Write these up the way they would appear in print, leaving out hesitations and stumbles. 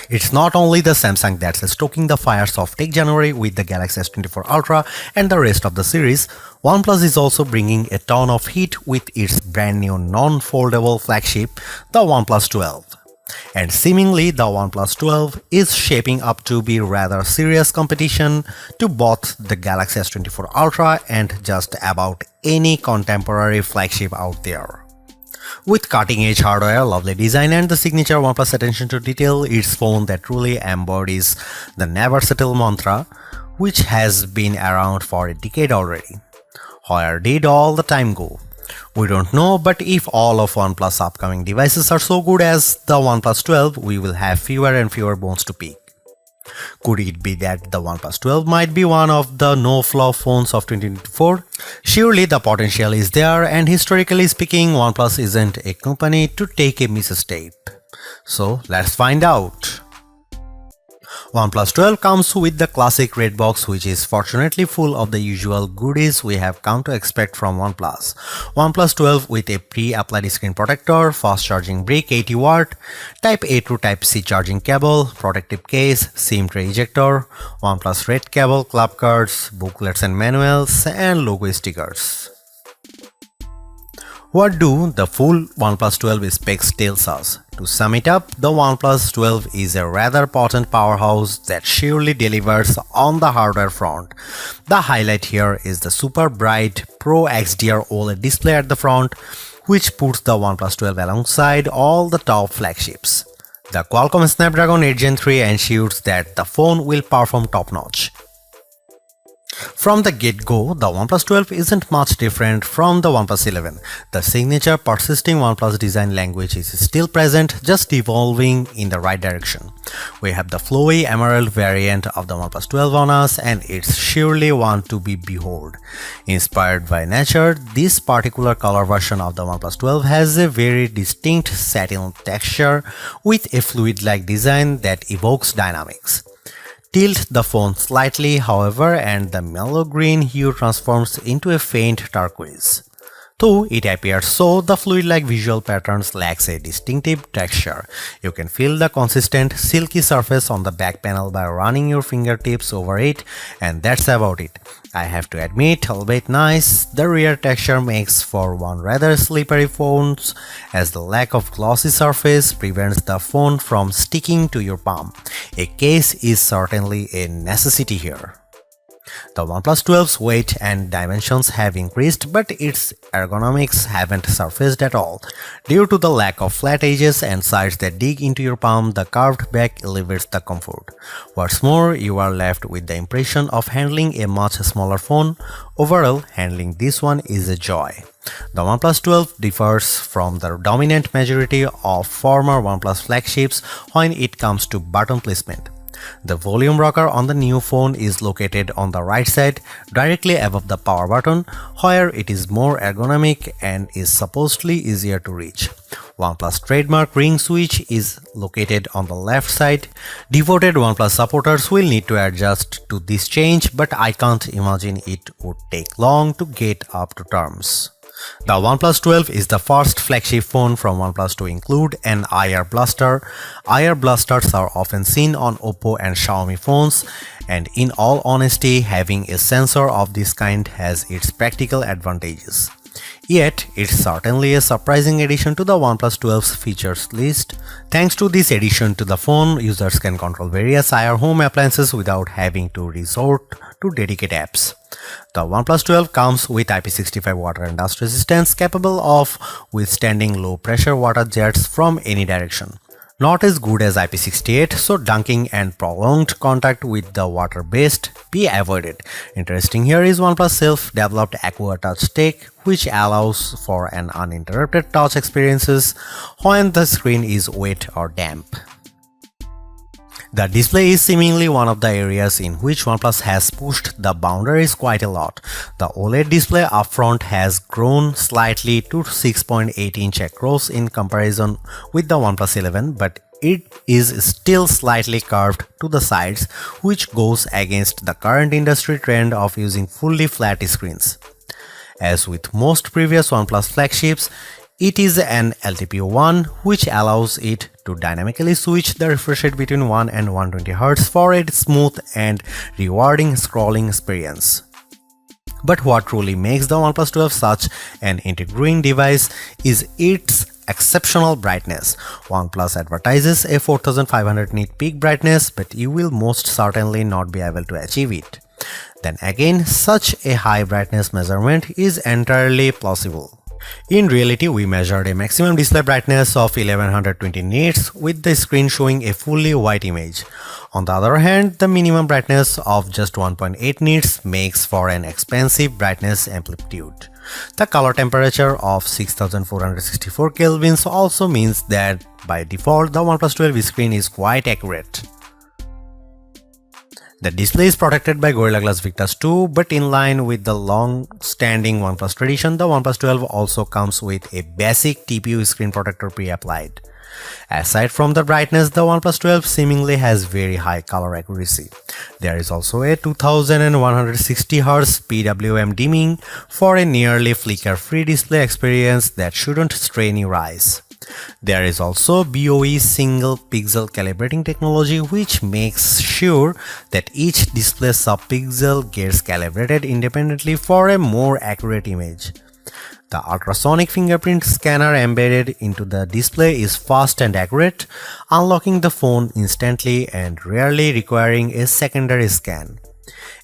It's not only the Samsung that's stoking the fires of Tech January with the Galaxy S24 Ultra and the rest of the series. OnePlus is also bringing a ton of heat with its brand new non-foldable flagship, the OnePlus 12. And seemingly the OnePlus 12 is shaping up to be rather serious competition to both the Galaxy S24 Ultra and just about any contemporary flagship out there. With cutting-edge hardware, lovely design and the signature OnePlus attention to detail, it's phone that truly embodies the never settle mantra, which has been around for a decade already. Where did all the time go? We don't know, but if all of OnePlus upcoming devices are so good as the OnePlus 12, we will have fewer and fewer bones to pick. Could it be that the OnePlus 12 might be one of the no-flaw phones of 2024? Surely the potential is there, and historically speaking, OnePlus isn't a company to take a misstep. So let's find out. OnePlus 12 comes with the classic red box, which is fortunately full of the usual goodies we have come to expect from OnePlus. OnePlus 12 with a pre-applied screen protector, fast charging brick 80 watt, Type A to Type C charging cable, protective case, SIM tray ejector, OnePlus red cable, club cards, booklets and manuals, and logo stickers. What do the full OnePlus 12 specs tells us? To sum it up, the OnePlus 12 is a rather potent powerhouse that surely delivers on the hardware front. The highlight here is the super bright Pro XDR OLED display at the front, which puts the OnePlus 12 alongside all the top flagships. The Qualcomm Snapdragon 8 Gen 3 ensures that the phone will perform top-notch. From the get-go, the OnePlus 12 isn't much different from the OnePlus 11. The signature persisting OnePlus design language is still present, just evolving in the right direction. We have the flowy emerald variant of the OnePlus 12 on us, and it's surely one to be behold. Inspired by nature, this particular color version of the OnePlus 12 has a very distinct satin texture with a fluid-like design that evokes dynamics. Tilt the phone slightly, however, and the mellow green hue transforms into a faint turquoise. Though it appears so, the fluid-like visual patterns lacks a distinctive texture. You can feel the consistent, silky surface on the back panel by running your fingertips over it, and that's about it. I have to admit, albeit nice, the rear texture makes for one rather slippery phone, as the lack of glossy surface prevents the phone from sticking to your palm. A case is certainly a necessity here. The OnePlus 12's weight and dimensions have increased, but its ergonomics haven't surfaced at all. Due to the lack of flat edges and sides that dig into your palm, the curved back elevates the comfort. What's more, you are left with the impression of handling a much smaller phone. Overall, handling this one is a joy. The OnePlus 12 differs from the dominant majority of former OnePlus flagships when it comes to button placement. The volume rocker on the new phone is located on the right side, directly above the power button, where it is more ergonomic and is supposedly easier to reach. OnePlus trademark ring switch is located on the left side. Devoted OnePlus supporters will need to adjust to this change, but I can't imagine it would take long to get up to terms. The OnePlus 12 is the first flagship phone from OnePlus to include an IR blaster. IR blasters are often seen on Oppo and Xiaomi phones, and in all honesty, having a sensor of this kind has its practical advantages. Yet, it's certainly a surprising addition to the OnePlus 12's features list. Thanks to this addition to the phone, users can control various IR home appliances without having to resort to dedicated apps. The OnePlus 12 comes with IP65 water and dust resistance, capable of withstanding low pressure water jets from any direction. Not as good as IP68, so dunking and prolonged contact with the water best be avoided. Interesting here is OnePlus self-developed Aqua Touch tech, which allows for an uninterrupted touch experiences when the screen is wet or damp. The display is seemingly one of the areas in which OnePlus has pushed the boundaries quite a lot. The OLED display upfront has grown slightly to 6.8-inch across in comparison with the OnePlus 11, but it is still slightly curved to the sides, which goes against the current industry trend of using fully flat screens. As with most previous OnePlus flagships, it is an LTPO1, which allows it to dynamically switch the refresh rate between 1 and 120 Hz for a smooth and rewarding scrolling experience. But what truly makes the OnePlus 12 such an intriguing device is its exceptional brightness. OnePlus advertises a 4500 nit peak brightness, but you will most certainly not be able to achieve it. Then again, such a high brightness measurement is entirely plausible. In reality, we measured a maximum display brightness of 1120 nits with the screen showing a fully white image. On the other hand, the minimum brightness of just 1.8 nits makes for an expensive brightness amplitude. The color temperature of 6464 kelvins also means that by default the OnePlus 12 screen is quite accurate. The display is protected by Gorilla Glass Victus 2, but in line with the long-standing OnePlus tradition, the OnePlus 12 also comes with a basic TPU screen protector pre-applied. Aside from the brightness, the OnePlus 12 seemingly has very high color accuracy. There is also a 2160 Hz PWM dimming for a nearly flicker-free display experience that shouldn't strain your eyes. There is also BOE single pixel calibrating technology, which makes sure that each display subpixel gets calibrated independently for a more accurate image. The ultrasonic fingerprint scanner embedded into the display is fast and accurate, unlocking the phone instantly and rarely requiring a secondary scan.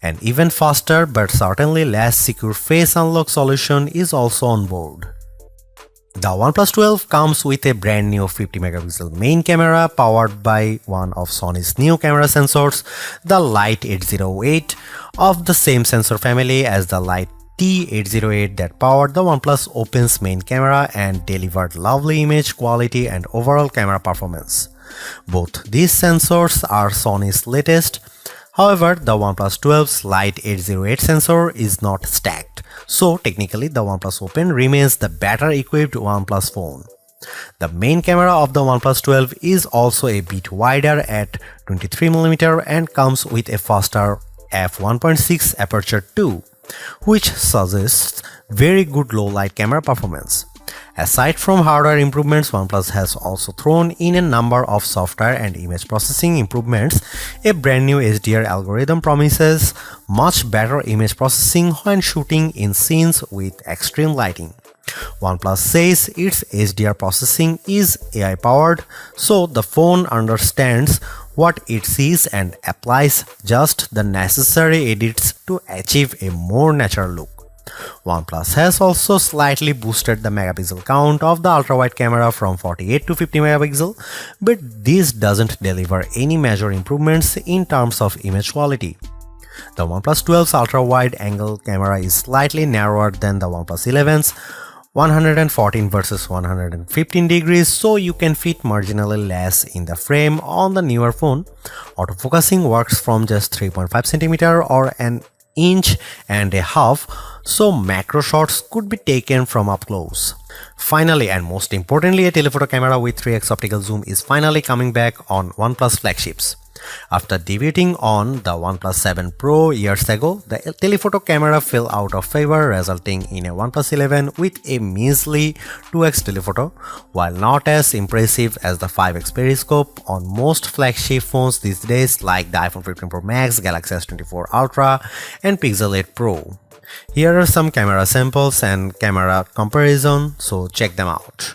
An even faster but certainly less secure face unlock solution is also on board. The OnePlus 12 comes with a brand new 50 megapixel main camera powered by one of Sony's new camera sensors, the Light 808, of the same sensor family as the Light T808 that powered the OnePlus Open's main camera and delivered lovely image quality and overall camera performance. Both these sensors are Sony's latest. However, the OnePlus 12's Light 808 sensor is not stacked, so technically the OnePlus Open remains the better equipped OnePlus phone. The main camera of the OnePlus 12 is also a bit wider at 23mm and comes with a faster f1.6 aperture too, which suggests very good low light camera performance. Aside from hardware improvements, OnePlus has also thrown in a number of software and image processing improvements. A brand new HDR algorithm promises much better image processing when shooting in scenes with extreme lighting. OnePlus says its HDR processing is AI powered, so the phone understands what it sees and applies just the necessary edits to achieve a more natural look. OnePlus has also slightly boosted the megapixel count of the ultra-wide camera from 48 to 50 megapixel, but this doesn't deliver any major improvements in terms of image quality. The OnePlus 12's ultra-wide angle camera is slightly narrower than the OnePlus 11's 114 versus 115 degrees, so you can fit marginally less in the frame on the newer phone. Autofocusing works from just 3.5 cm or an inch and a half, so macro shots could be taken from up close. Finally, and most importantly, a telephoto camera with 3x optical zoom is finally coming back on OnePlus flagships. After debuting on the OnePlus 7 Pro years ago, the telephoto camera fell out of favor, resulting in a OnePlus 11 with a measly 2x telephoto. While not as impressive as the 5x periscope on most flagship phones these days like the iPhone 15 Pro Max, Galaxy S24 Ultra and Pixel 8 Pro. Here are some camera samples and camera comparison, so check them out.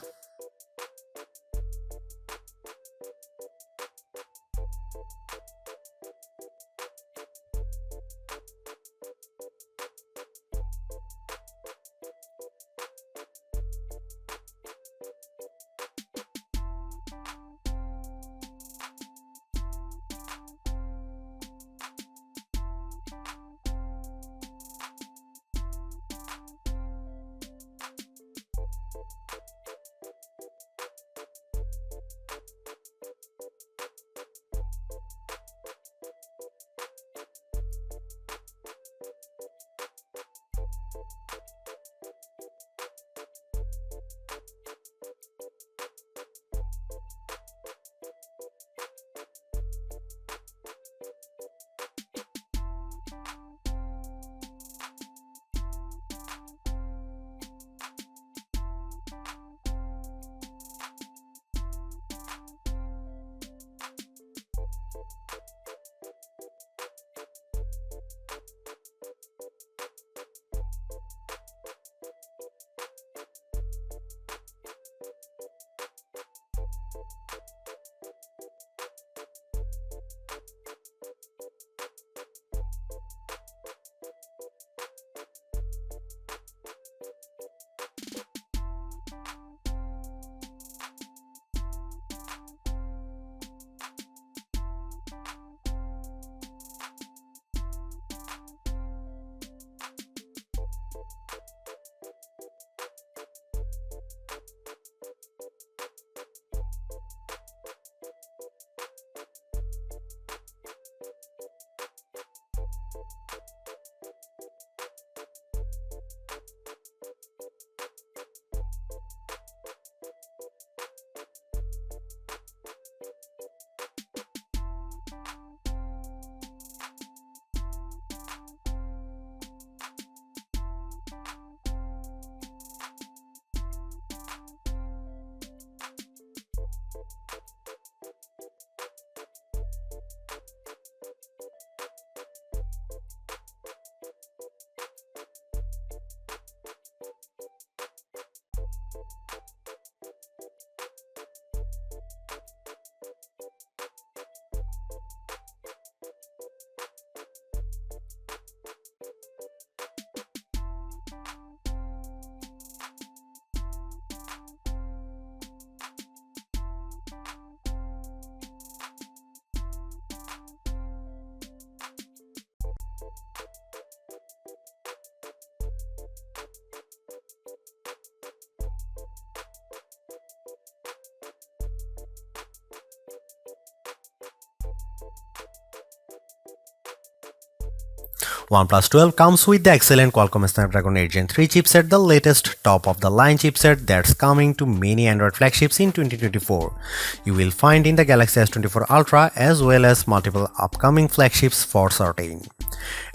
OnePlus 12 comes with the excellent Qualcomm Snapdragon 8 Gen 3 chipset, the latest top-of-the-line chipset that's coming to many Android flagships in 2024. You will find in the Galaxy S24 Ultra as well as multiple upcoming flagships for certain.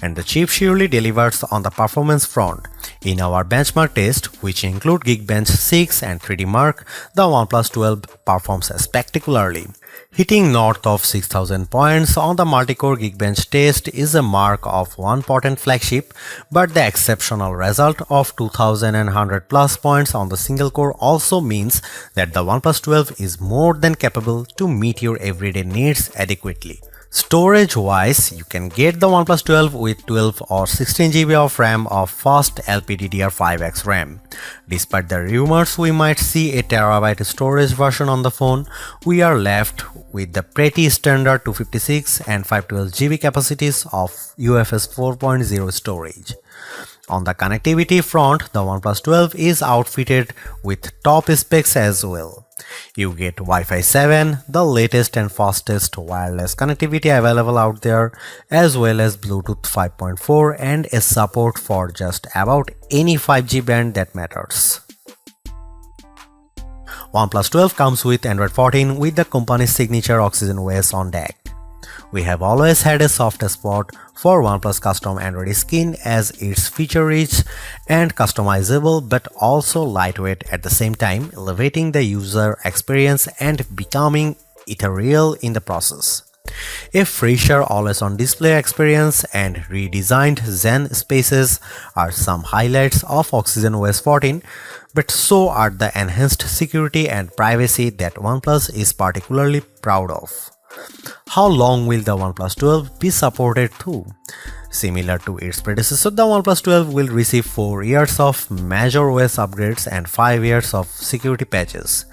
And the chip surely delivers on the performance front. In our benchmark test, which include Geekbench 6 and 3D Mark, the OnePlus 12 performs spectacularly. Hitting north of 6000 points on the multi-core Geekbench test is a mark of one potent flagship, but the exceptional result of 2100 plus points on the single core also means that the OnePlus 12 is more than capable to meet your everyday needs adequately. Storage-wise, you can get the OnePlus 12 with 12 or 16GB of RAM of fast LPDDR5X RAM. Despite the rumors we might see a terabyte storage version on the phone, we are left with the pretty standard 256 and 512GB capacities of UFS 4.0 storage. On the connectivity front, the OnePlus 12 is outfitted with top specs as well. You get Wi-Fi 7, the latest and fastest wireless connectivity available out there, as well as Bluetooth 5.4 and a support for just about any 5G band that matters. OnePlus 12 comes with Android 14 with the company's signature Oxygen OS on deck. We have always had a soft spot for OnePlus custom Android skin as it's feature-rich and customizable but also lightweight at the same time, elevating the user experience and becoming ethereal in the process. A fresher always-on display experience and redesigned Zen spaces are some highlights of Oxygen OS 14, but so are the enhanced security and privacy that OnePlus is particularly proud of. How long will the OnePlus 12 be supported through? Similar to its predecessor, the OnePlus 12 will receive 4 years of major OS upgrades and 5 years of security patches.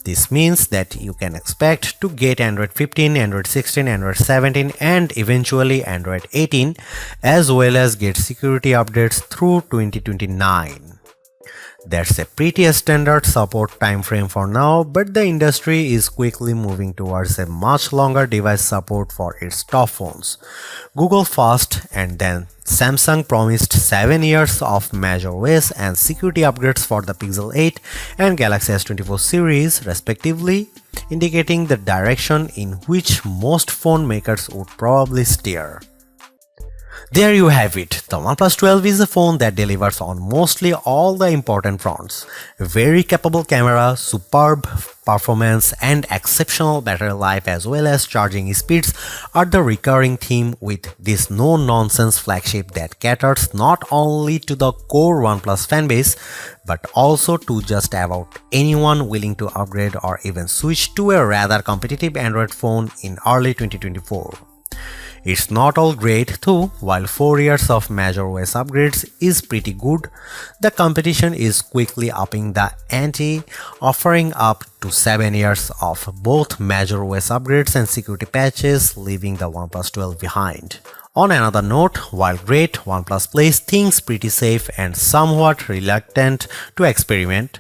This means that you can expect to get Android 15, Android 16, Android 17 and eventually Android 18, as well as get security updates through 2029. That's a pretty standard support timeframe for now, but the industry is quickly moving towards a much longer device support for its top phones. Google first and then Samsung promised 7 years of major OS and security upgrades for the Pixel 8 and Galaxy S24 series respectively, indicating the direction in which most phone makers would probably steer. There you have it. The OnePlus 12 is a phone that delivers on mostly all the important fronts. A very capable camera, superb performance and exceptional battery life as well as charging speeds are the recurring theme with this no-nonsense flagship that caters not only to the core OnePlus fanbase but also to just about anyone willing to upgrade or even switch to a rather competitive Android phone in early 2024. It's not all great though. While 4 years of major OS upgrades is pretty good, the competition is quickly upping the ante, offering up to 7 years of both major OS upgrades and security patches, leaving the OnePlus 12 behind. On another note, while great, OnePlus plays things pretty safe and somewhat reluctant to experiment.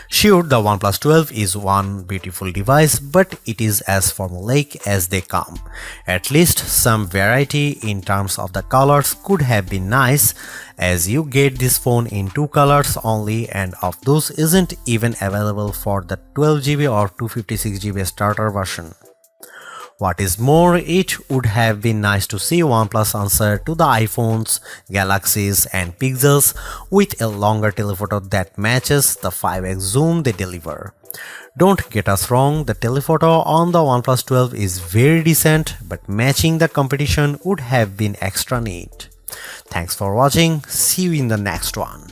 Sure, the OnePlus 12 is one beautiful device, but it is as formulaic as they come. At least some variety in terms of the colors could have been nice, as you get this phone in 2 colors only and of those isn't even available for the 12GB or 256GB starter version. What is more, it would have been nice to see OnePlus answer to the iPhones, Galaxies and Pixels with a longer telephoto that matches the 5x zoom they deliver. Don't get us wrong, the telephoto on the OnePlus 12 is very decent, but matching the competition would have been extra neat. Thanks for watching, see you in the next one.